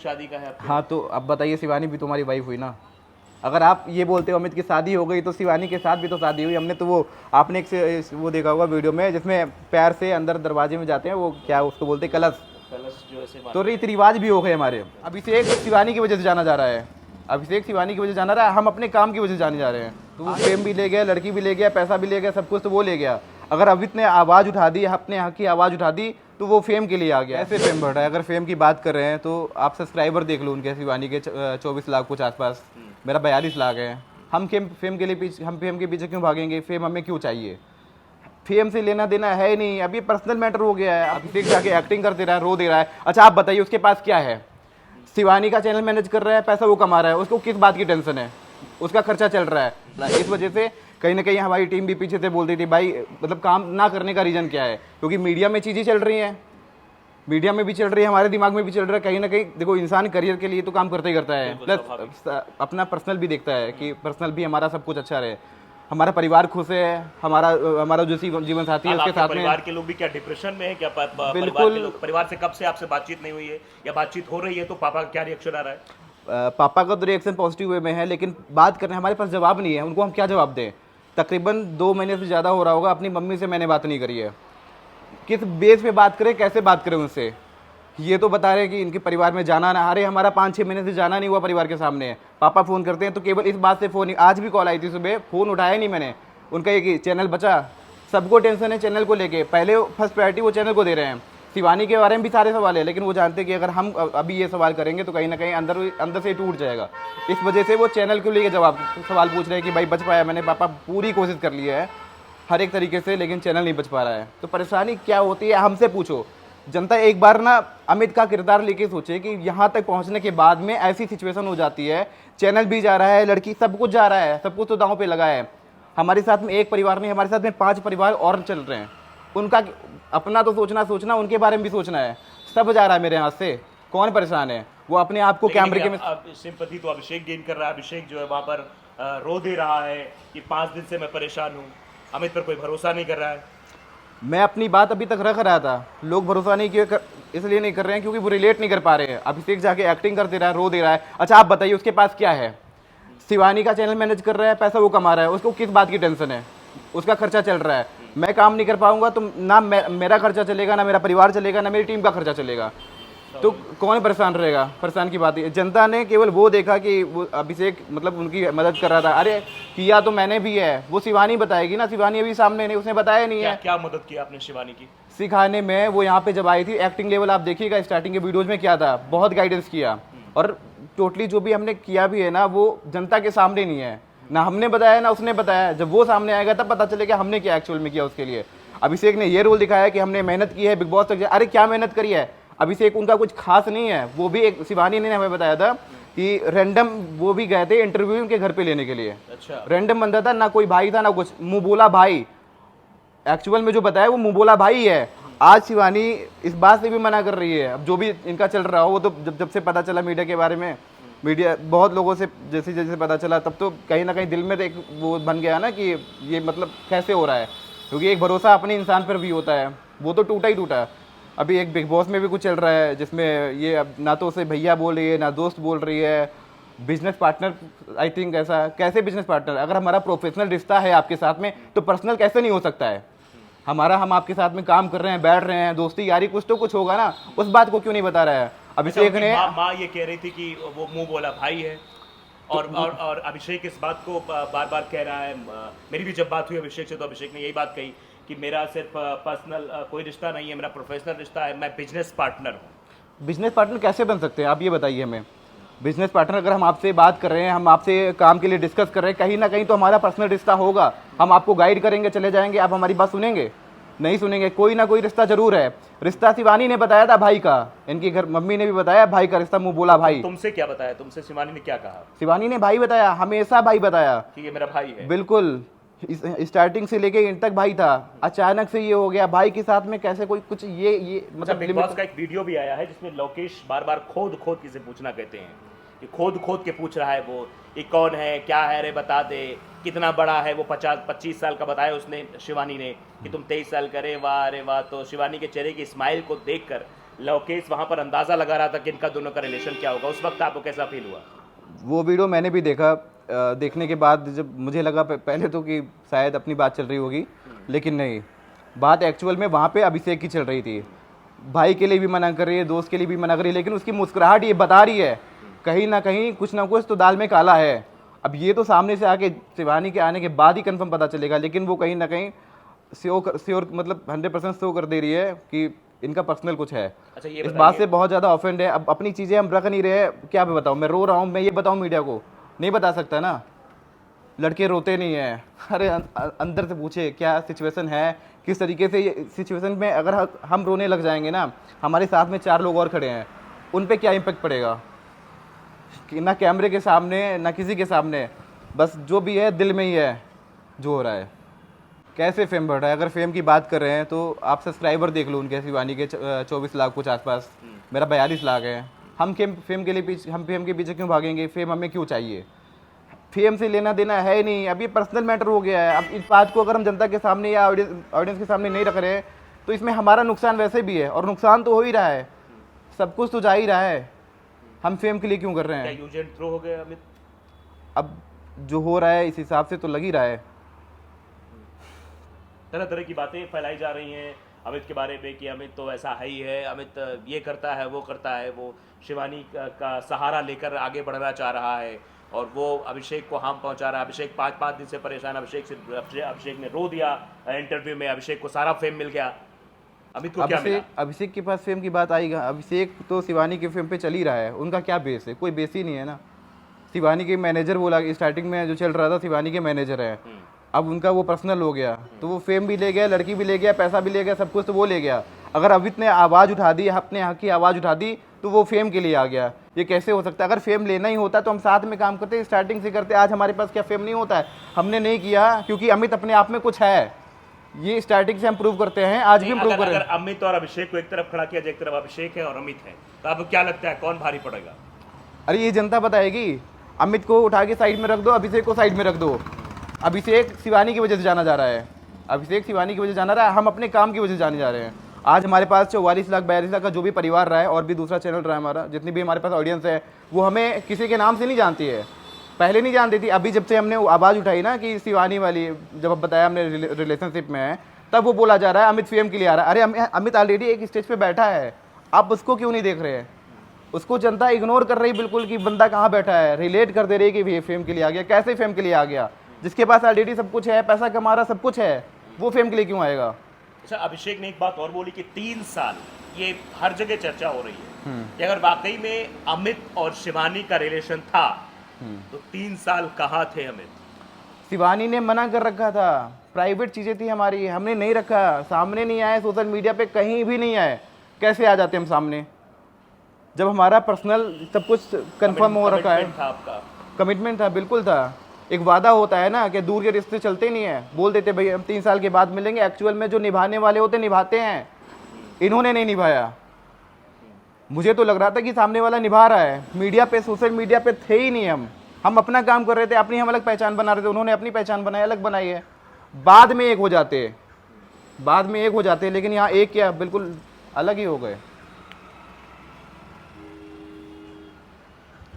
शादी का है आपके? हाँ तो अब बताइए, शिवानी भी तुम्हारी वाइफ हुई ना। अगर आप ये बोलते हो अमित की शादी हो गई तो शिवानी के साथ भी तो शादी हुई। हमने तो वो आपने वो देखा होगा वीडियो में जिसमें पैर से अंदर दरवाजे में जाते हैं, वो क्या उसको बोलते हैं, कलश। कलश जो ऐसे तो बांधते रीति रिवाज भी हो गए हमारे। अभिषेक शिवानी की वजह से जाना जा रहा है, अभिषेक शिवानी की वजह से जाना रहा है, हम अपने काम की वजह से जाने जा रहे हैं। तो वो फेम भी ले गया, लड़की भी ले गया, पैसा भी ले गया, सब कुछ तो वो ले गया। अगर अमित ने आवाज़ उठा दी, अपने हक की आवाज़ उठा दी, तो वो फेम के लिए आ गया। ऐसे फेम बढ़ रहा है। अगर फेम की बात कर रहे हैं तो आप सब्सक्राइबर देख लो उनके, शिवानी के 24 लाख कुछ आसपास, मेरा 42 लाख है। हम फेम के लिए पीछे, हम फेम के पीछे क्यों भागेंगे? फेम हमें क्यों चाहिए? फेम से लेना देना है ही नहीं। अभी पर्सनल मैटर हो गया है। अभिषेक जाके एक्टिंग कर दे रहा है, रो दे रहा है। अच्छा आप बताइए उसके पास क्या है? शिवानी का चैनल मैनेज कर रहा है, पैसा वो कमा रहा है, उसको किस बात की टेंशन है? उसका खर्चा चल रहा है। इस वजह से कहीं ना कहीं हमारी टीम भी पीछे से बोलती थी भाई, मतलब काम ना करने का रीज़न क्या है? क्योंकि मीडिया में चीज़ें चल रही हैं, मीडिया में भी चल रही है, हमारे दिमाग में भी चल रहा है। कहीं ना कहीं देखो, इंसान करियर के लिए तो काम करता ही करता है, प्लस अपना पर्सनल भी देखता है कि पर्सनल भी हमारा सब कुछ अच्छा रहे, हमारा परिवार खुश है, हमारा हमारा जो जीवन साथी है उसके साथ में। परिवार के लोग भी क्या डिप्रेशन में है क्या? बिल्कुल। परिवार से कब से आपसे बातचीत नहीं हुई है या बातचीत हो रही है तो पापा का क्या रिएक्शन आ रहा है? पापा का तो रिएक्शन पॉजिटिव वे में है, लेकिन बात करने हमारे पास जवाब नहीं है। उनको हम क्या जवाब दें? तकरीबन 2 महीने से ज़्यादा हो रहा होगा, अपनी मम्मी से मैंने बात नहीं करी है। किस बेस पे बात करें, कैसे बात करें उनसे? ये तो बता रहे हैं कि इनके परिवार में जाना ना, अरे हमारा 5-6 महीने से जाना नहीं हुआ परिवार के सामने। पापा फ़ोन करते हैं तो केवल इस बात से फ़ोन, आज भी कॉल आई थी सुबह, फ़ोन उठाया नहीं मैंने। उनका ये कि चैनल बचा, सबको टेंशन है चैनल को लेके, पहले फर्स्ट प्रायोरिटी वो चैनल को दे रहे हैं। शिवानी के बारे में भी सारे सवाल है, लेकिन वो जानते हैं कि अगर हम अभी ये सवाल करेंगे तो कहीं ना कहीं अंदर से टूट जाएगा। इस वजह से वो चैनल को लेके सवाल पूछ रहे हैं कि भाई बच पाया? मैंने पापा पूरी कोशिश कर ली है हर एक तरीके से, लेकिन चैनल नहीं बच पा रहा है। तो परेशानी क्या होती है हमसे पूछो। जनता एक बार ना अमित का किरदार लेके सोचे कि यहाँ तक पहुँचने के बाद में ऐसी सिचुएशन हो जाती है, चैनल भी जा रहा है, लड़की, सब कुछ जा रहा है, सब कुछ तो दांव पे लगा है। हमारे साथ में एक परिवार नहीं, हमारे साथ में 5 परिवार और चल रहे हैं। उनका अपना तो सोचना, उनके बारे में भी सोचना है। सब जा रहा है मेरे हाथ से, कौन परेशान है? वो अपने आप को कैमरे के में। सिंपैथी तो अभिषेक गेन कर रहा है। अभिषेक जो है वहाँ पर रो दे रहा है कि 5 दिन से मैं परेशान हूँ, अमित पर कोई भरोसा नहीं कर रहा है। मैं अपनी बात अभी तक रख रहा था, लोग भरोसा नहीं किए इसलिए नहीं कर रहे हैं क्योंकि वो रिलेट नहीं कर पा रहे हैं। अभिषेक जाके एक्टिंग कर दे रहा है, रो दे रहा है। अच्छा आप बताइए उसके पास क्या है? शिवानी का चैनल मैनेज कर रहा है, पैसा वो कमा रहा है, उसको किस बात की टेंशन है? उसका खर्चा चल रहा है। मैं काम नहीं कर पाऊंगा तो ना मेरा खर्चा चलेगा, ना मेरा परिवार चलेगा, ना मेरी टीम का खर्चा चलेगा। तो कौन परेशान रहेगा? परेशान की बात है, जनता ने केवल वो देखा कि वो अभिषेक मतलब उनकी मदद कर रहा था। अरे किया तो मैंने भी है, वो शिवानी बताएगी ना। शिवानी अभी सामने नहीं, उसने बताया नहीं है। क्या मदद की आपने शिवानी की? सिखाने में। वो यहाँ पे जब आई थी, एक्टिंग लेवल आप देखिएगा स्टार्टिंग के वीडियोज में क्या था, बहुत गाइडेंस किया। और टोटली जो भी हमने किया भी है ना, वो जनता के सामने नहीं है, ना हमने बताया ना उसने बताया। जब वो सामने आएगा तब पता चलेगा हमने क्या एक्चुअल में किया उसके लिए। अभिषेक ने ये रोल दिखाया कि हमने मेहनत की है बिग बॉस तक। अरे क्या मेहनत करी है? अभिषेक उनका कुछ खास नहीं है। वो भी एक शिवानी ने हमें बताया था कि रैंडम वो भी गए थे इंटरव्यू उनके घर पे लेने के लिए। अच्छा। रैंडम बंदा था, ना कोई भाई था ना कुछ, मुंह बोला भाई। एक्चुअल में जो बताया वो मुंह बोला भाई है। आज शिवानी इस बात से भी मना कर रही है। अब जो भी इनका चल रहा हो, वो तो जब से पता चला मीडिया के बारे में, मीडिया बहुत लोगों से जैसे जैसे पता चला, तब तो कहीं ना कहीं दिल में तो एक वो बन गया ना कि ये मतलब कैसे हो रहा है। क्योंकि एक भरोसा अपने इंसान पर भी होता है, वो तो टूटा ही टूटा। अभी एक बिग बॉस में भी कुछ चल रहा है जिसमें ये अब ना तो उसे भैया बोल रही है ना दोस्त बोल रही है, बिजनेस पार्टनर। आई थिंक ऐसा कैसे बिजनेस पार्टनर? अगर हमारा प्रोफेशनल रिश्ता है आपके साथ में तो पर्सनल कैसे नहीं हो सकता है? हम आपके साथ में काम कर रहे हैं, बैठ रहे हैं, दोस्ती यारी कुछ तो कुछ होगा ना। उस बात को क्यों नहीं बता रहा है अभिषेक ने? माँ ये कह रही थी कि वो मुंह बोला भाई है, और अभिषेक इस बात को बार बार कह रहा है। मेरी भी जब बात हुई अभिषेक से तो अभिषेक ने यही बात कही कि मेरा सिर्फ पर्सनल कोई रिश्ता नहीं है, मेरा प्रोफेशनल रिश्ता है, मैं बिजनेस पार्टनर हूँ। बिजनेस पार्टनर कैसे बन सकते हैं आप ये बताइए हमें। बिजनेस पार्टनर अगर हम आपसे बात कर रहे हैं, हम आपसे काम के लिए डिस्कस कर रहे हैं, कहीं ना कहीं तो हमारा पर्सनल रिश्ता होगा। हम आपको गाइड करेंगे, चले जाएंगे, आप हमारी बात सुनेंगे? नहीं सुनेंगे। कोई ना कोई रिश्ता जरूर है। रिश्ता शिवानी ने बताया था भाई का, इनकी घर मम्मी ने भी बताया भाई का रिश्ता, मुंह बोला भाई। तुमसे क्या बताया? तुमसे शिवानी ने क्या कहा? शिवानी ने भाई बताया, हमेशा भाई बताया कि ये मेरा भाई है। बिल्कुल, स्टार्टिंग से लेके इन तक भाई था। अचानक से ये हो गया भाई के साथ में, कैसे कोई कुछ ये मतलब। बिग बॉस का एक वीडियो भी आया है जिसमें लोकेश बार बार खोद खोद किसे पूछना कहते हैं, कि खोद खोद के पूछ रहा है वो, ये कौन है, क्या है, रे बता दे, कितना बड़ा है वो। 25 साल का बताया उसने शिवानी ने कि तुम 23 साल करे, वाह अरे वाह। तो शिवानी के चेहरे की स्माइल को देखकर लोकेश वहां पर अंदाजा लगा रहा था कि इनका दोनों का रिलेशन क्या होगा, उस वक्त आपको कैसा फील हुआ? वो वीडियो मैंने भी देखा। देखने के बाद जब मुझे लगा पहले तो कि शायद अपनी बात चल रही होगी, लेकिन नहीं, बात एक्चुअल में वहाँ पे अभिषेक की चल रही थी। भाई के लिए भी मना कर रही है, दोस्त के लिए भी मना कर रही है, लेकिन उसकी मुस्कुराहट ये बता रही है कहीं ना कहीं कुछ ना कुछ तो दाल में काला है। अब ये तो सामने से आके शिवानी के आने के बाद ही कंफर्म पता चलेगा, लेकिन वो कहीं ना कहीं श्योर मतलब 100% शो कर दे रही है कि इनका पर्सनल कुछ है। अच्छा ये इस बात से बहुत ज़्यादा ऑफेंड है। अब अपनी चीज़ें हम रख नहीं रहे, क्या मैं बताऊँ, मैं रो रहा हूँ, मैं ये बताऊँ मीडिया को? नहीं बता सकता ना। लड़के रोते नहीं हैं। अरे अंदर से पूछे क्या सिचुएशन है, किस तरीके से ये सिचुएशन में अगर हम रोने लग जाएंगे ना, हमारे साथ में 4 लोग और खड़े हैं, उन पे क्या इम्पेक्ट पड़ेगा? कि ना कैमरे के सामने ना किसी के सामने, बस जो भी है दिल में ही है जो हो रहा है। कैसे फेम बढ़ रहा है? अगर फेम की बात कर रहे हैं तो आप सब्सक्राइबर देख लो उनके, शिवानी के 24 लाख कुछ आसपास, मेरा 42 लाख है। हम फेम के लिए हम फेम के पीछे क्यों भागेंगे? फेम हमें क्यों चाहिए? फेम से लेना देना है ही नहीं। अब ये पर्सनल मैटर हो गया है। अब इस बात को अगर हम जनता के सामने या ऑडियंस के सामने नहीं रख रहे हैं तो इसमें हमारा नुकसान वैसे भी है, और नुकसान तो हो ही रहा है, सब कुछ तो जा ही रहा है। हम फेम के लिए क्यों कर रहे हैं? क्या यूज एंड थ्रो हो गया अमित? अब जो हो रहा है इस हिसाब से तो लग ही रहा है। तरह तरह की बातें फैलाई जा रही हैं अमित के बारे में कि अमित तो ऐसा है ही है, अमित ये करता है, वो करता है, वो शिवानी का सहारा लेकर आगे बढ़ना चाह रहा है और वो अभिषेक को हार्म पहुंचा रहा है। अभिषेक 5-5 दिन से परेशान, अभिषेक ने रो दिया इंटरव्यू में, अभिषेक को सारा फेम मिल गया। अमित को क्या मिला? अभिषेक के पास फेम की बात आएगा। अभिषेक तो शिवानी के फेम पे चल ही रहा है, उनका क्या बेस है? कोई बेस ही नहीं है ना। शिवानी के मैनेजर बोला, स्टार्टिंग में जो चल रहा था शिवानी के मैनेजर है, अब उनका वो पर्सनल हो गया, तो वो फेम भी ले गया, लड़की भी ले गया, पैसा भी ले गया, सब कुछ तो वो ले गया। अगर अमित ने आवाज़ उठा दी, अपने हक की आवाज़ उठा दी, तो वो फेम के लिए आ गया। ये कैसे हो सकता है? अगर फेम लेना ही होता तो हम साथ में काम करते, स्टार्टिंग से करते। आज हमारे पास क्या फेम नहीं होता है? हमने नहीं किया क्योंकि अमित अपने आप में कुछ है, ये स्टार्टिंग से हम प्रूव करते हैं, आज भी हम प्रूव अगर करें। अमित और अभिषेक को एक तरफ खड़ा किया जाए, एक तरफ अभिषेक है और अमित है, तो आपको क्या लगता है कौन भारी पड़ेगा? अरे ये जनता बताएगी। अमित को उठा के साइड में रख दो, अभिषेक को साइड में रख दो। अभिषेक शिवानी की वजह से जाना जा रहा है, अभिषेक शिवानी की वजह से जाना रहा है, हम अपने काम की वजह से जाने जा रहे हैं। आज हमारे पास 44 लाख 42 लाख का जो भी परिवार रहा है, और भी दूसरा चैनल रहा है हमारा, जितनी भी हमारे पास ऑडियंस है, वो हमें किसी के नाम से नहीं जानती है। पहले नहीं जानती थी, अभी जब से हमने आवाज़ उठाई ना कि शिवानी वाली, जब अब बताया हमने रिलेशनशिप में है, तब वो बोला जा रहा है अमित फेम के लिए आ रहा है। अरे अमित ऑलरेडी एक स्टेज पे बैठा है, आप उसको क्यों नहीं देख रहे हैं? उसको जनता इग्नोर कर रही बिल्कुल कि बंदा कहाँ बैठा है, रिलेट कर दे रही कि ये फेम के लिए आ गया। कैसे फेम के लिए आ गया? जिसके पास ऑलरेडी सब कुछ है, पैसा कमा रहा, सब कुछ है, वो फेम के लिए क्यों आएगा? अच्छा, अभिषेक ने एक बात और बोली कि 3 साल, ये हर जगह चर्चा हो रही है कि अगर वाकई में अमित और शिवानी का रिलेशन था तो 3 साल कहाँ थे अमित? शिवानी ने मना कर रखा था, प्राइवेट चीज़ें थी हमारी, हमने नहीं रखा, सामने नहीं आए, सोशल मीडिया पे कहीं भी नहीं आए। कैसे आ जाते हम सामने जब हमारा पर्सनल सब कुछ कंफर्म हो रखा है? था आपका कमिटमेंट था, बिल्कुल था। एक वादा होता है ना कि दूर के रिश्ते चलते नहीं है, बोल देते भाई हम 3 साल के बाद मिलेंगे, एक्चुअल में जो निभाने वाले होते निभाते हैं। इन्होंने नहीं निभाया। मुझे तो लग रहा था कि सामने वाला निभा रहा है, मीडिया पे, सोशल मीडिया पे थे ही नहीं हम अपना काम कर रहे थे, अपनी हम अलग पहचान बना रहे थे, उन्होंने अपनी पहचान बनाई, अलग बनाई है। बाद में एक हो जाते, लेकिन यहाँ एक क्या, बिल्कुल अलग ही हो गए।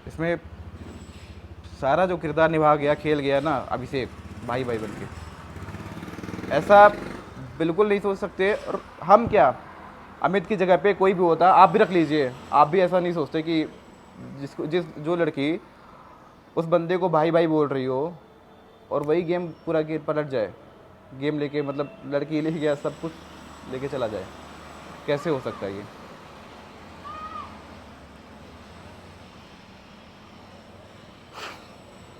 इसमें सारा जो किरदार निभा गया, खेल गया ना अभिषेक, भाई भाई बन के, ऐसा बिल्कुल नहीं सोच सकते। और हम क्या, अमित की जगह पे कोई भी होता, आप भी रख लीजिए, आप भी ऐसा नहीं सोचते कि जो लड़की उस बंदे को भाई भाई बोल रही हो और वही गेम पूरा पलट जाए, गेम लेके, मतलब लड़की ले गया, सब कुछ लेके चला जाए। कैसे हो सकता है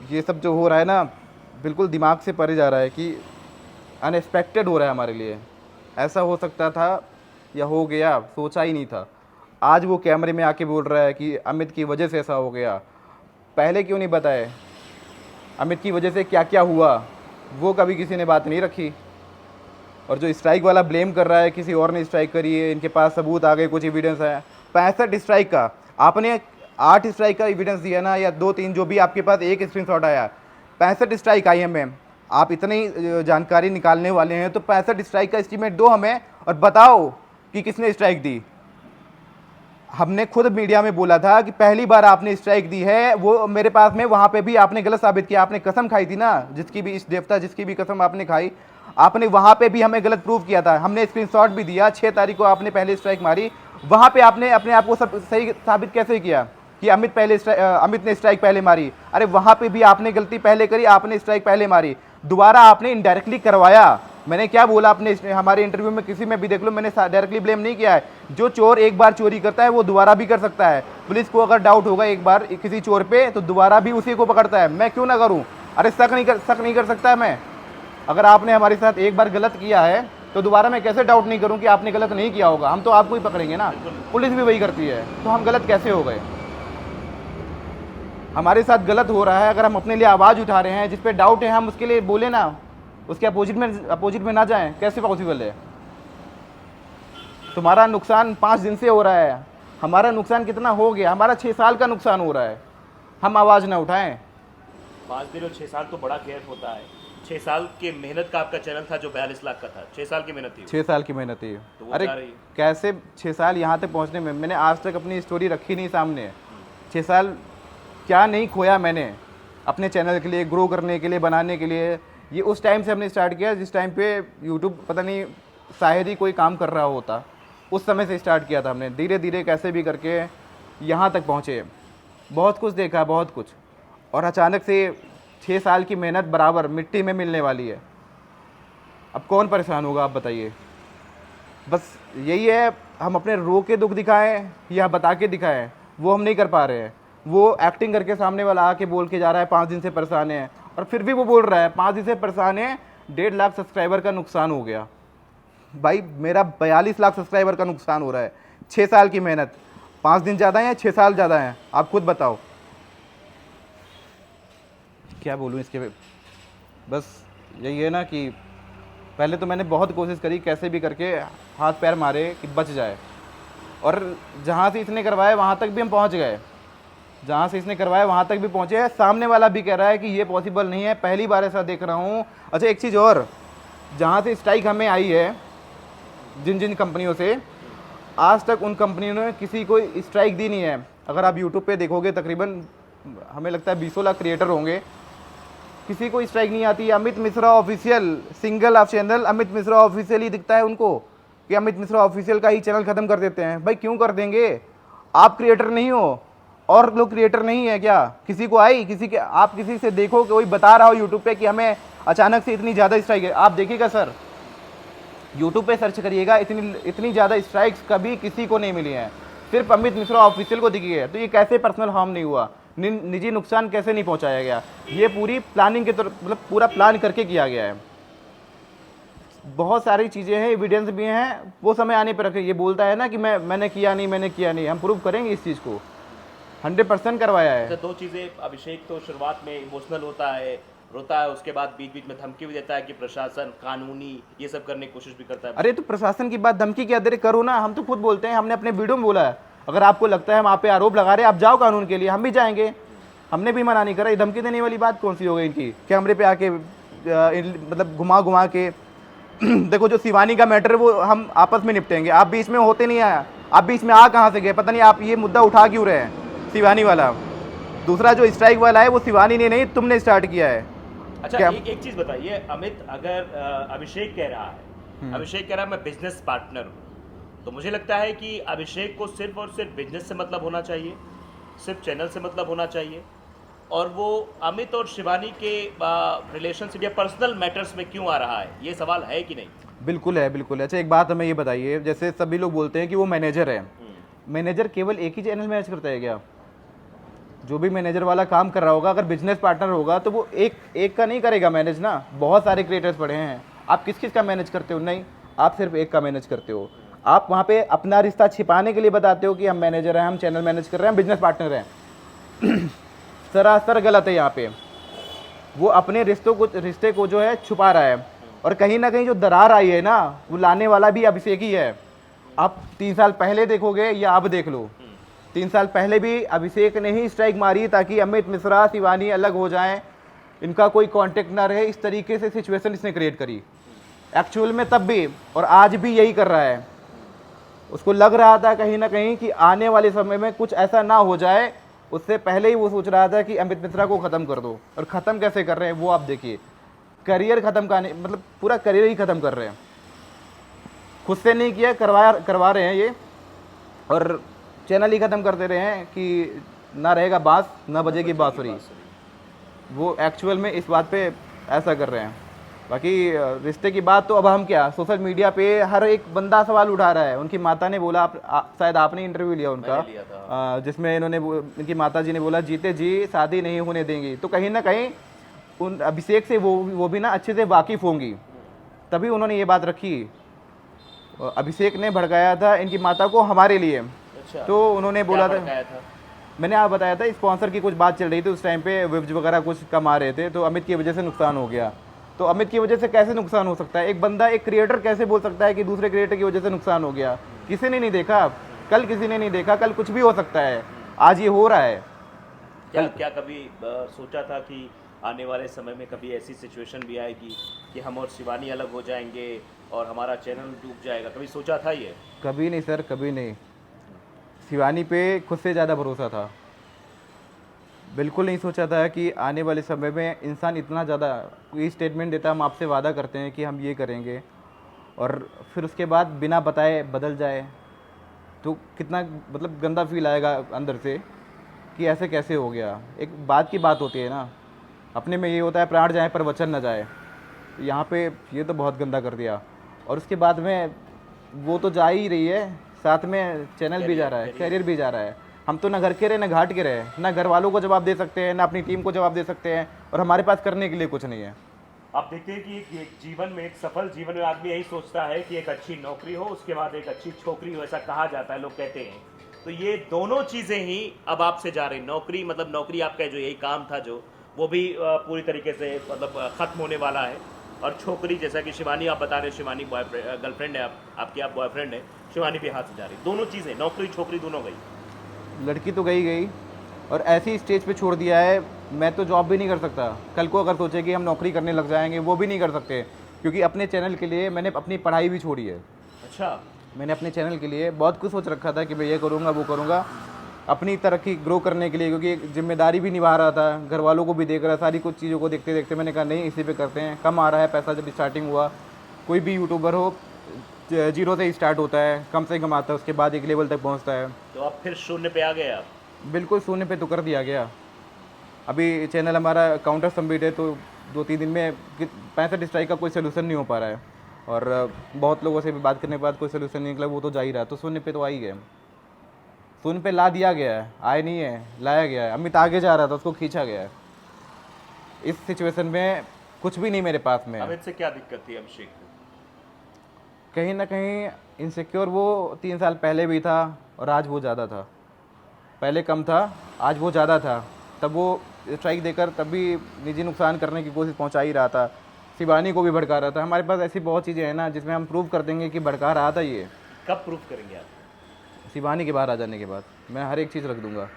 ये सब जो हो रहा है ना, बिल्कुल दिमाग से परे जा रहा है कि अनएक्सपेक्टेड हो रहा है हमारे लिए। ऐसा हो सकता था या हो गया, सोचा ही नहीं था। आज वो कैमरे में आके बोल रहा है कि अमित की वजह से ऐसा हो गया। पहले क्यों नहीं बताए अमित की वजह से क्या क्या हुआ? वो कभी किसी ने बात नहीं रखी। और जो स्ट्राइक वाला ब्लेम कर रहा है किसी और ने स्ट्राइक करी है, इनके पास सबूत आ गए, कुछ एविडेंस है। 65 स्ट्राइक का आपने 8 स्ट्राइक का एविडेंस दिया ना, या 2-3 जो भी आपके पास एक स्क्रीनशॉट आया। 65 स्ट्राइक आई हमें, आप इतनी जानकारी निकालने वाले हैं तो 65 स्ट्राइक का एस्टीमेट दो हमें और बताओ कि किसने स्ट्राइक दी। हमने खुद मीडिया में बोला था कि पहली बार आपने स्ट्राइक दी है, वो मेरे पास में वहाँ पे भी आपने गलत साबित किया। आपने कसम खाई थी ना, जिसकी भी इस देवता जिसकी भी कसम आपने खाई, आपने वहाँ पे भी हमें गलत प्रूव किया था। हमने स्क्रीनशॉट भी दिया। 6 तारीख को आपने पहले स्ट्राइक मारी, वहाँ पे आपने अपने आप को सब सही साबित कैसे किया कि अमित ने स्ट्राइक पहले मारी? अरे वहाँ पे भी आपने गलती पहले करी, आपने स्ट्राइक पहले मारी, दोबारा आपने इनडायरेक्टली करवाया। मैंने क्या बोला अपने हमारे इंटरव्यू में, किसी में भी देख लो, मैंने डायरेक्टली ब्लेम नहीं किया है। जो चोर एक बार चोरी करता है वो दोबारा भी कर सकता है। पुलिस को अगर डाउट होगा एक बार किसी चोर पे तो दोबारा भी उसी को पकड़ता है। मैं क्यों ना करूं? अरे शक नहीं कर सकता मैं? अगर आपने हमारे साथ एक बार गलत किया है तो दोबारा मैं कैसे डाउट नहीं करूं कि आपने गलत नहीं किया होगा? हम तो आपको ही पकड़ेंगे ना, पुलिस भी वही करती है, तो हम गलत कैसे हो गए? हमारे साथ गलत हो रहा है, अगर हम अपने लिए आवाज़ उठा रहे हैं, जिस पे डाउट है हम उसके लिए बोले ना, उसके अपोजिट में ना जाएं, कैसे पॉसिबल है? तुम्हारा नुकसान 5 दिन से हो रहा है, हमारा नुकसान कितना हो गया? हमारा 6 साल का नुकसान हो रहा है, हम आवाज़ ना उठाएं? 5 दिन और 6 साल तो बड़ा गैप होता है। 6 साल की मेहनत का आपका चैनल था जो 42 लाख का था, 6 साल की मेहनत थी। 6 साल की मेहनत है। तो वो अरे जा रही है। कैसे 6 साल यहाँ तक पहुँचने में? मैंने आज तक अपनी स्टोरी रखी नहीं सामने। 6 साल क्या नहीं खोया मैंने अपने चैनल के लिए, ग्रो करने के लिए, बनाने के लिए। ये उस टाइम से हमने स्टार्ट किया जिस टाइम पे यूट्यूब पता नहीं शायद ही कोई काम कर रहा होता, उस समय से स्टार्ट किया था हमने। धीरे धीरे कैसे भी करके यहाँ तक पहुँचे, बहुत कुछ देखा, बहुत कुछ, और अचानक से 6 साल की मेहनत बराबर मिट्टी में मिलने वाली है। अब कौन परेशान होगा आप बताइए? बस यही है, हम अपने रो के दुख दिखाएं या बता के दिखाएं, वो हम नहीं कर पा रहे हैं। वो एक्टिंग करके सामने वाला आके बोल के जा रहा है 5 दिन से परेशान है, और फिर भी वो बोल रहा है 5 दिन से परेशान है, 1.5 लाख सब्सक्राइबर का नुकसान हो गया। भाई मेरा 42 लाख सब्सक्राइबर का नुकसान हो रहा है। 6 साल की मेहनत, 5 दिन ज़्यादा है या 6 साल ज़्यादा है? आप खुद बताओ। क्या बोलूँ इसके पे? बस यही है ना कि पहले तो मैंने बहुत कोशिश करी कैसे भी करके हाथ पैर मारे कि बच जाए, और जहाँ से इसने करवाया वहाँ तक भी हम पहुँच गए, जहाँ से इसने करवाया वहाँ तक भी पहुँचे हैं। सामने वाला भी कह रहा है कि ये पॉसिबल नहीं है, पहली बार ऐसा देख रहा हूँ। अच्छा एक चीज़ और, जहाँ से स्ट्राइक हमें आई है, जिन जिन कंपनियों से, आज तक उन कंपनियों ने किसी को स्ट्राइक दी नहीं है। अगर आप यूट्यूब पे देखोगे तकरीबन हमें लगता है 20 लाख क्रिएटर होंगे, किसी को स्ट्राइक नहीं आती। Amit Mishra official single of channel, Amit Mishra official ही दिखता है उनको कि अमित मिश्रा ऑफिशियल का ही चैनल ख़त्म कर देते हैं। भाई क्यों कर देंगे? आप क्रिएटर नहीं हो और लोग क्रिएटर नहीं है क्या? किसी को आई, किसी के, आप किसी से देखो कि कोई बता रहा हो यूट्यूब पे कि हमें अचानक से इतनी ज़्यादा स्ट्राइक है? आप देखिएगा सर, यूट्यूब पे सर्च करिएगा, इतनी ज़्यादा स्ट्राइक्स कभी किसी को नहीं मिली हैं, सिर्फ अमित मिश्रा ऑफिशियल को दिखी है। तो ये कैसे पर्सनल हार्म नहीं हुआ, निजी नुकसान कैसे नहीं पहुंचाया गया? ये पूरी प्लानिंग के तरफ, मतलब पूरा प्लान करके किया गया है। बहुत सारी चीज़ें हैं, एविडेंस भी हैं, वो समय आने पर रखे। ये बोलता है ना कि मैंने किया नहीं, हम प्रूव करेंगे इस चीज़ को, 100% करवाया है। अच्छा, 2 चीज़ें, अभिषेक तो शुरुआत में इमोशनल होता है, रोता है, उसके बाद बीच बीच में धमकी भी देता है कि प्रशासन कानूनी ये सब करने की कोशिश भी करता है। अरे तो प्रशासन की बात धमकी क्या दे रहे? करो ना, हम तो खुद बोलते हैं, हमने अपने वीडियो में बोला है, अगर आपको लगता है हम आप पे आरोप लगा रहे हैं, आप जाओ कानून के लिए, हम भी जाएंगे, हमने भी मना नहीं करा। ये धमकी देने वाली बात कौन सी हो गई इनकी? कैमरे पे आके मतलब घुमा के देखो, जो शिवानी का मैटर है वो हम आपस में निपटेंगे, आप बीच में होते नहीं आया, आप बीच में आ कहाँ से गए? पता नहीं आप ये मुद्दा उठा क्यों रहे हैं शिवानी वाला। दूसरा जो स्ट्राइक वाला है वो शिवानी ने नहीं, तुमने स्टार्ट किया है। अच्छा एक चीज़ बताइए अमित, अगर अभिषेक कह रहा है, अभिषेक कह रहा है मैं बिजनेस पार्टनर हूँ, तो मुझे लगता है कि अभिषेक को सिर्फ और सिर्फ बिजनेस से मतलब होना चाहिए, सिर्फ चैनल से मतलब होना चाहिए, और वो अमित और शिवानी के रिलेशनशिप या पर्सनल मैटर्स में क्यों आ रहा है, ये सवाल है कि नहीं? बिल्कुल है, बिल्कुल है। अच्छा एक बात हमें ये बताइए, जैसे सभी लोग बोलते हैं कि वो मैनेजर है, मैनेजर केवल एक ही चैनल मैनेज करता है क्या? जो भी मैनेजर वाला काम कर रहा होगा, अगर बिजनेस पार्टनर होगा तो वो एक का नहीं करेगा मैनेज ना, बहुत सारे क्रिएटर्स पड़े हैं। आप किस किस का मैनेज करते हो? नहीं, आप सिर्फ एक का मैनेज करते हो। आप वहाँ पे अपना रिश्ता छिपाने के लिए बताते हो कि हम मैनेजर हैं, हम चैनल मैनेज कर रहे हैं, हम बिजनेस पार्टनर हैं। सरासर गलत है यहाँ पे। वो अपने रिश्ते को जो है छुपा रहा है, और कहीं ना कहीं जो दरार आई है ना, वो लाने वाला भी अभिषेक ही है। आप 3 साल पहले देखोगे या अब देख लो, 3 साल पहले भी अभिषेक ने ही स्ट्राइक मारी ताकि अमित मिश्रा शिवानी अलग हो जाएं, इनका कोई कांटेक्ट ना रहे, इस तरीके से सिचुएशन इसने क्रिएट करी एक्चुअल में तब भी, और आज भी यही कर रहा है। उसको लग रहा था कहीं ना कहीं कि आने वाले समय में कुछ ऐसा ना हो जाए, उससे पहले ही वो सोच रहा था कि अमित मिश्रा को ख़त्म कर दो। और ख़त्म कैसे कर रहे हैं वो आप देखिए, करियर ख़त्म करने मतलब पूरा करियर ही ख़त्म कर रहे हैं। खुद से नहीं किया, करवा रहे हैं ये, और चैनल ही ख़त्म कर दे रहे हैं कि ना रहेगा बांस ना बजेगी बांसुरी। वो एक्चुअल में इस बात पे ऐसा कर रहे हैं। बाकी रिश्ते की बात तो अब हम क्या, सोशल मीडिया पे हर एक बंदा सवाल उठा रहा है। उनकी माता ने बोला, शायद आपने इंटरव्यू लिया उनका, जिसमें इनकी माता जी ने बोला जीते जी शादी नहीं होने देंगी। तो कहीं ना कहीं उन अभिषेक से वो भी ना अच्छे से वाकिफ़ होंगी, तभी उन्होंने ये बात रखी। अभिषेक ने भड़काया था इनकी माता को हमारे लिए। अच्छा, तो उन्होंने बोला था, था मैंने आप बताया था स्पॉन्सर की कुछ बात चल रही थी उस टाइम पे, व्यूज वगैरह कुछ कम आ रहे थे, तो अमित की वजह से नुकसान हो गया। तो अमित की वजह से कैसे नुकसान हो सकता है? एक बंदा, एक क्रिएटर कैसे बोल सकता है कि दूसरे क्रिएटर की वजह से नुकसान हो गया? किसी ने नहीं देखा, कल किसी ने नहीं देखा, कल कुछ भी हो सकता है, आज ये हो रहा है। क्या कभी सोचा था कि आने वाले समय में कभी ऐसी सिचुएशन भी आएगी कि हम और शिवानी अलग हो जाएंगे और हमारा चैनल डूब जाएगा? कभी सोचा था ये? कभी नहीं सर, कभी नहीं। शिवानी पे खुद से ज़्यादा भरोसा था। बिल्कुल नहीं सोचा था कि आने वाले समय में इंसान इतना ज़्यादा कोई स्टेटमेंट देता है, हम आपसे वादा करते हैं कि हम ये करेंगे, और फिर उसके बाद बिना बताए बदल जाए, तो कितना मतलब गंदा फील आएगा अंदर से कि ऐसे कैसे हो गया। एक बात की बात होती है ना, अपने में ये होता है प्राण जाए पर वचन न जाए। यहाँ पे ये तो बहुत गंदा कर दिया। और उसके बाद में वो तो जा ही रही है, साथ में चैनल भी जा रहा है, करियर भी जा रहा है। हम तो ना घर के रहे ना घाट के रहे, ना घर वालों को जवाब दे सकते हैं, ना अपनी टीम को जवाब दे सकते हैं, और हमारे पास करने के लिए कुछ नहीं है। आप देखते हैं कि एक जीवन में, एक सफल जीवन में आदमी यही सोचता है कि एक अच्छी नौकरी हो, उसके बाद एक अच्छी छोकरी हो, ऐसा कहा जाता है, लोग कहते हैं। तो ये दोनों चीज़ें ही अब आपसे जा रही। नौकरी मतलब नौकरी आपका जो यही काम था जो, वो भी पूरी तरीके से मतलब ख़त्म होने वाला है। और छोकरी, जैसा कि शिवानी आप बता रहे हैं, शिवानी बॉयफ्रेंड गर्लफ्रेंड है आपकी, आप बॉयफ्रेंड है, शिवानी भी हाथ से जा रही। दोनों चीज़ें, नौकरी छोकरी दोनों गई। लड़की तो गई गई, और ऐसी स्टेज पे छोड़ दिया है, मैं तो जॉब भी नहीं कर सकता। कल को अगर सोचे कि हम नौकरी करने लग जाएंगे, वो भी नहीं कर सकते, क्योंकि अपने चैनल के लिए मैंने अपनी पढ़ाई भी छोड़ी है। अच्छा, मैंने अपने चैनल के लिए बहुत कुछ सोच रखा था कि मैं ये करूँगा वो करूँगा, अपनी तरक्की ग्रो करने के लिए, क्योंकि एक जिम्मेदारी भी निभा रहा था, घर वालों को भी देख रहा, सारी कुछ चीज़ों को देखते देखते मैंने कहा नहीं, इसी पे करते हैं। कम आ रहा है पैसा, जब स्टार्टिंग हुआ, कोई भी यूट्यूबर हो जीरो से ही स्टार्ट होता है, कम से कम आता है, उसके बाद एक लेवल तक पहुँचता है। तो अब फिर शून्य पे आ गए आप? बिल्कुल शून्य पे तो कर दिया गया। अभी चैनल हमारा काउंटर सबमिट है, तो 2-3 दिन में 65 स्ट्राइक का कोई सोल्यूशन नहीं हो पा रहा है, और बहुत लोगों से भी बात करने के बाद कोई सोल्यूशन नहीं निकला, वो तो जा ही रहा है। तो शून्य पे तो आ ही गया, शून्य पे ला दिया गया है, आए नहीं है, लाया गया है। अमित आगे जा रहा था, उसको खींचा गया है। इस सिचुएशन में कुछ भी नहीं मेरे पास में है। अमित से क्या दिक्कत थी अभिषेक को? कहीं ना कहीं इनसिक्योर वो 3 साल पहले भी था, और आज वो ज़्यादा था। पहले कम था, आज वो ज़्यादा था। तब वो स्ट्राइक देकर तब भी निजी नुकसान करने की कोशिश पहुंचा ही रहा था, शिवानी को भी भड़का रहा था। हमारे पास ऐसी बहुत चीज़ें हैं ना जिसमें हम प्रूव कर देंगे कि भड़का रहा था ये। कब प्रूफ करेंगे आप? शिवानी के बाहर आ जाने के बाद मैं हर एक चीज़ रख दूंगा।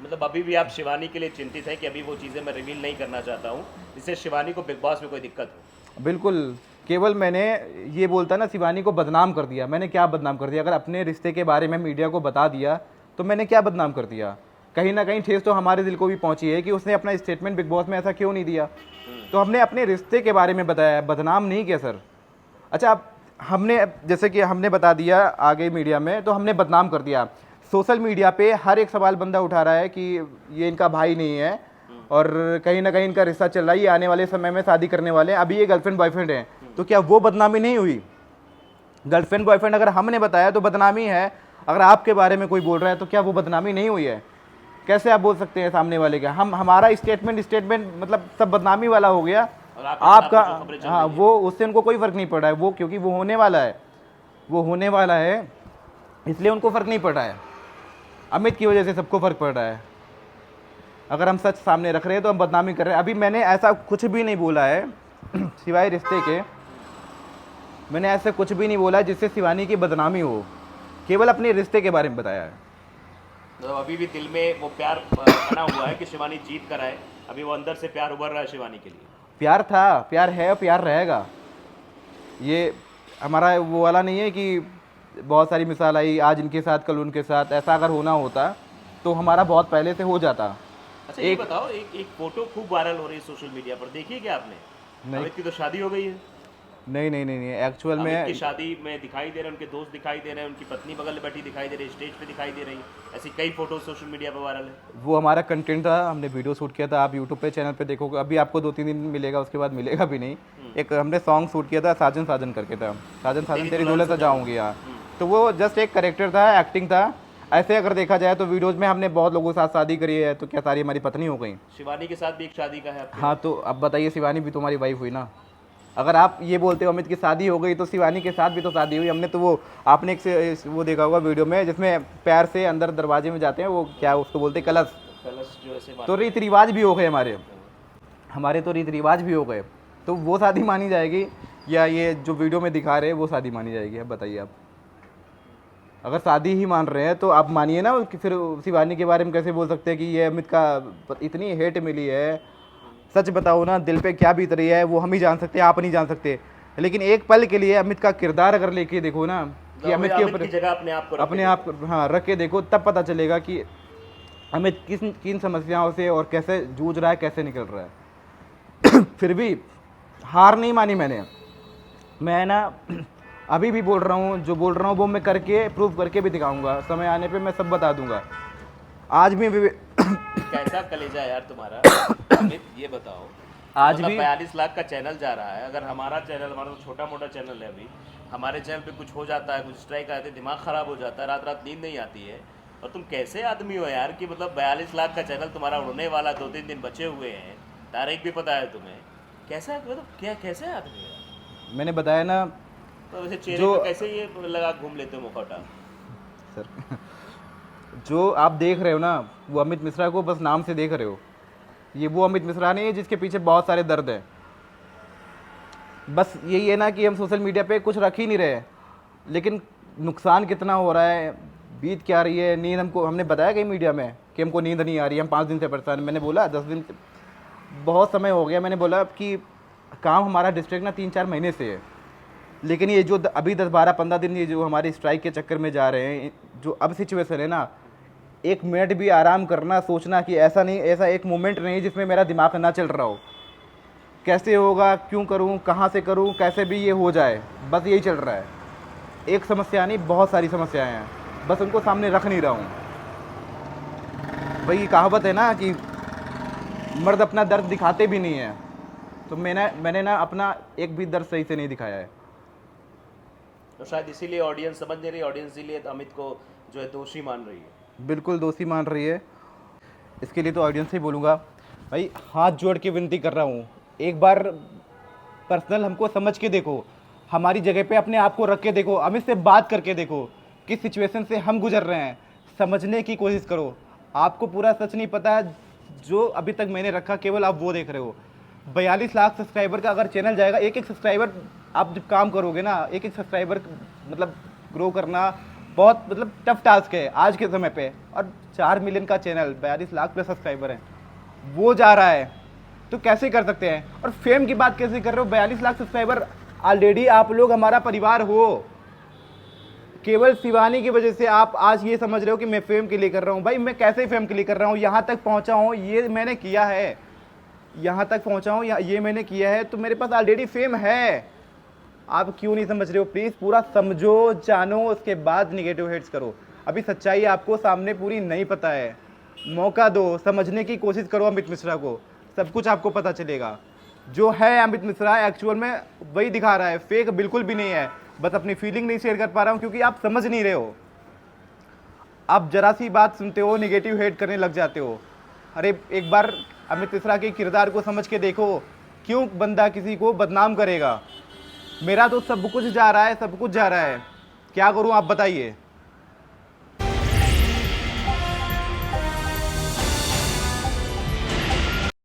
मतलब अभी भी आप शिवानी के लिए चिंतित हैं कि अभी वो चीज़ें मैं रिवील नहीं करना चाहता हूँ, जिससे शिवानी को बिग बॉस में कोई दिक्कत हो? बिल्कुल, केवल मैंने ये बोलता ना शिवानी को बदनाम कर दिया। मैंने क्या बदनाम कर दिया? अगर अपने रिश्ते के बारे में मीडिया को बता दिया तो मैंने क्या बदनाम कर दिया? कहीं ना कहीं ठेस तो हमारे दिल को भी पहुंची है कि उसने अपना स्टेटमेंट बिग बॉस में ऐसा क्यों नहीं दिया। तो हमने अपने रिश्ते के बारे में बताया, बदनाम नहीं किया सर। अच्छा, अब हमने जैसे कि हमने बता दिया आगे मीडिया में, तो हमने बदनाम कर दिया। सोशल मीडिया पे हर एक सवाल बंदा उठा रहा है कि ये इनका भाई नहीं है, और कहीं ना कहीं इनका रिश्ता चल रहा है, ये आने वाले समय में शादी करने वाले हैं, अभी ये गर्लफ्रेंड बॉयफ्रेंड है। तो क्या वो बदनामी नहीं हुई? गर्लफ्रेंड बॉयफ्रेंड अगर हमने बताया तो बदनामी है, अगर आपके बारे में कोई बोल रहा है तो क्या वो बदनामी नहीं हुई है? कैसे आप बोल सकते हैं सामने वाले का? हमारा स्टेटमेंट मतलब सब बदनामी वाला हो गया। और आपका जो खबरें चल हाँ, रही हैं। वो उससे उनको कोई फ़र्क नहीं पड़ रहा है, वो क्योंकि वो होने वाला है, वो होने वाला है, इसलिए उनको फ़र्क नहीं पड़ रहा है। अमित की वजह से सबको फ़र्क पड़ रहा है। अगर हम सच सामने रख रहे हैं तो हम बदनामी कर रहे हैं। अभी मैंने ऐसा कुछ भी नहीं बोला है सिवाय रिश्ते के, मैंने ऐसा कुछ भी नहीं बोला है जिससे शिवानी की बदनामी हो, केवल अपने रिश्ते के बारे में बताया है। मतलब अभी भी दिल में वो प्यार बना हुआ है कि शिवानी जीत कर आए, अभी वो अंदर से प्यार उभर रहा है शिवानी के लिए। प्यार था, प्यार है और प्यार रहेगा। ये हमारा वो वाला नहीं है कि बहुत सारी मिसाल आई, आज इनके साथ कल उनके साथ, ऐसा अगर होना होता तो हमारा बहुत पहले से हो जाता। अच्छा ये बताओ, एक फोटो खूब वायरल हो रही है सोशल मीडिया पर, देखिए क्या आपने? नहीं। अमित की तो शादी हो गई है। नहीं नहीं नहीं नहीं, एक्चुअल अमित की में शादी में दिखाई दे रहे हैं, उनके दोस्त दिखाई दे रहे हैं, उनकी पत्नी बगल में बैठी दिखाई दे रही है, स्टेज पे दिखाई दे रही है। ऐसी कई फोटो सोशल मीडिया पर वायरल है। वो हमारा कंटेंट था, हमने वीडियो शूट किया था। आप यूट्यूब पे चैनल पे देखोगे, अभी आपको 2-3 दिन मिलेगा, उसके बाद मिलेगा भी नहीं। एक हमने सॉन्ग शूट किया था, साजन साजन करके था, साजन साजन तेरी दुल्हन सजाऊंगी। यहाँ तो वो जस्ट एक करेक्टर था, एक्टिंग था। ऐसे अगर देखा जाए तो वीडियोज़ में हमने बहुत लोगों के साथ शादी करी है, तो क्या सारी हमारी पत्नी हो गई? शिवानी के साथ भी एक शादी का है आपके? हाँ, तो अब बताइए, शिवानी भी तुम्हारी वाइफ हुई ना। अगर आप ये बोलते हो अमित की शादी हो गई, तो शिवानी के साथ भी तो शादी हुई। हमने तो वो, आपने वो देखा होगा वीडियो में, जिसमें पैर से अंदर दरवाजे में जाते हैं, वो क्या उसको बोलते हैं, कलश। कलश जो ऐसे तो रीति रिवाज भी हो गए हमारे तो रीति रिवाज भी हो गए। तो वो शादी मानी जाएगी या ये जो वीडियो में दिखा रहे हैं वो शादी मानी जाएगी? अब बताइए आप। अगर शादी ही मान रहे हैं तो आप मानिए ना कि फिर शिवानी के बारे में कैसे बोल सकते हैं कि ये अमित का इतनी हेट मिली है। सच बताओ ना, दिल पे क्या बीत रही है वो हम ही जान सकते हैं, आप नहीं जान सकते। लेकिन एक पल के लिए अमित का किरदार अगर लेके देखो ना, कि अमित के ऊपर जगह अपने आप को अपने आप हाँ रख के देखो, तब पता चलेगा कि अमित किन समस्याओं से और कैसे जूझ रहा है, कैसे निकल रहा है। फिर भी हार नहीं मानी मैं ना अभी भी बोल रहा हूँ, जो बोल रहा हूँ वो मैं करके प्रूव करके भी दिखाऊंगा। समय आने पे मैं सब बता दूंगा। आज भी कैसा कलेजा है यार तुम्हारा अमित, ये बताओ। आज मतलब भी 42 लाख का चैनल जा रहा है। अगर हमारा चैनल, हमारा तो छोटा मोटा चैनल है अभी, हमारे चैनल पे कुछ हो जाता है, कुछ स्ट्राइक आते, दिमाग खराब हो जाता है, रात रात नींद नहीं आती है। और तुम कैसे आदमी हो यार कि मतलब 42 लाख का चैनल तुम्हारा उड़ने वाला, 2-3 दिन बचे हुए हैं, तारीख भी पता है तुम्हें। कैसा मतलब क्या, कैसे आदमी है? मैंने बताया ना तो वैसे चेहरे पे कैसे ये लगा घूम लेते हो मुखौटा? सर, जो आप देख रहे हो ना, वो अमित मिश्रा को बस नाम से देख रहे हो। ये वो अमित मिश्रा नहीं है जिसके पीछे बहुत सारे दर्द हैं। बस यही है ना कि हम सोशल मीडिया पे कुछ रख ही नहीं रहे, लेकिन नुकसान कितना हो रहा है, बीत क्या रही है। नींद हमने बताया कहीं मीडिया में कि हमको नींद नहीं आ रही है, हम 5 दिन से परेशान। मैंने बोला 10 दिन से, बहुत समय हो गया। मैंने बोला कि काम हमारा डिस्ट्रिक्ट ना 3-4 महीने से है, लेकिन ये जो अभी 10-12-15 दिन ये जो हमारे स्ट्राइक के चक्कर में जा रहे हैं, जो अब सिचुएशन है ना, 1 मिनट भी आराम करना, सोचना कि ऐसा नहीं, ऐसा एक मोमेंट नहीं जिसमें मेरा दिमाग ना चल रहा हो, कैसे होगा, क्यों करूं, कहां से करूं, कैसे भी ये हो जाए, बस यही चल रहा है। एक समस्या नहीं, बहुत सारी समस्याएं हैं, बस उनको सामने रख नहीं रहा हूं। भाई कहावत है ना कि मर्द अपना दर्द दिखाते भी नहीं है, तो मैंने ना अपना एक भी दर्द सही से नहीं दिखाया है। तो शायद इसीलिए ऑडियंस समझ नहीं रही, ऑडियंस इसीलिए अमित को जो है दोषी मान रही है। बिल्कुल दोषी मान रही है। इसके लिए तो ऑडियंस से ही बोलूँगा, भाई हाथ जोड़ के विनती कर रहा हूँ, एक बार पर्सनल हमको समझ के देखो, हमारी जगह पे अपने आप को रख के देखो, अमित से बात करके देखो किस सिचुएशन से हम गुजर रहे हैं, समझने की कोशिश करो। आपको पूरा सच नहीं पता है, जो अभी तक मैंने रखा केवल आप वो देख रहे हो। 42 लाख सब्सक्राइबर का अगर चैनल जाएगा, एक एक सब्सक्राइबर आप जब काम करोगे ना, एक एक सब्सक्राइबर मतलब ग्रो करना बहुत मतलब टफ टास्क है आज के समय पे। और 4 मिलियन का चैनल, 42 लाख प्लस सब्सक्राइबर हैं, वो जा रहा है, तो कैसे कर सकते हैं? और फेम की बात कैसे कर रहे हो? 42 लाख सब्सक्राइबर, ऑलरेडी आप लोग हमारा परिवार हो। केवल शिवानी की वजह से आप आज ये समझ रहे हो कि मैं फेम के लिए कर रहा हूँ। भाई मैं कैसे फेम के लिए कर रहा हूँ? यहाँ तक पहुँचा हूँ, ये मैंने किया है, यहाँ तक पहुँचा हूँ, ये मैंने किया है, तो मेरे पास ऑलरेडी फेम है। आप क्यों नहीं समझ रहे हो? प्लीज़ पूरा समझो, जानो, उसके बाद निगेटिव हेट्स करो। अभी सच्चाई आपको सामने पूरी नहीं पता है, मौका दो, समझने की कोशिश करो अमित मिश्रा को, सब कुछ आपको पता चलेगा। जो है अमित मिश्रा एक्चुअल में वही दिखा रहा है, फेक बिल्कुल भी नहीं है। बस अपनी फीलिंग नहीं शेयर कर पा रहा हूँ क्योंकि आप समझ नहीं रहे हो। आप जरा सी बात सुनते हो, निगेटिव हेट करने लग जाते हो। अरे एक बार अमित मिश्रा के किरदार को समझ के देखो, क्यों बंदा किसी को बदनाम करेगा? मेरा तो सब कुछ जा रहा है, सब कुछ जा रहा है, क्या करूं आप बताइए।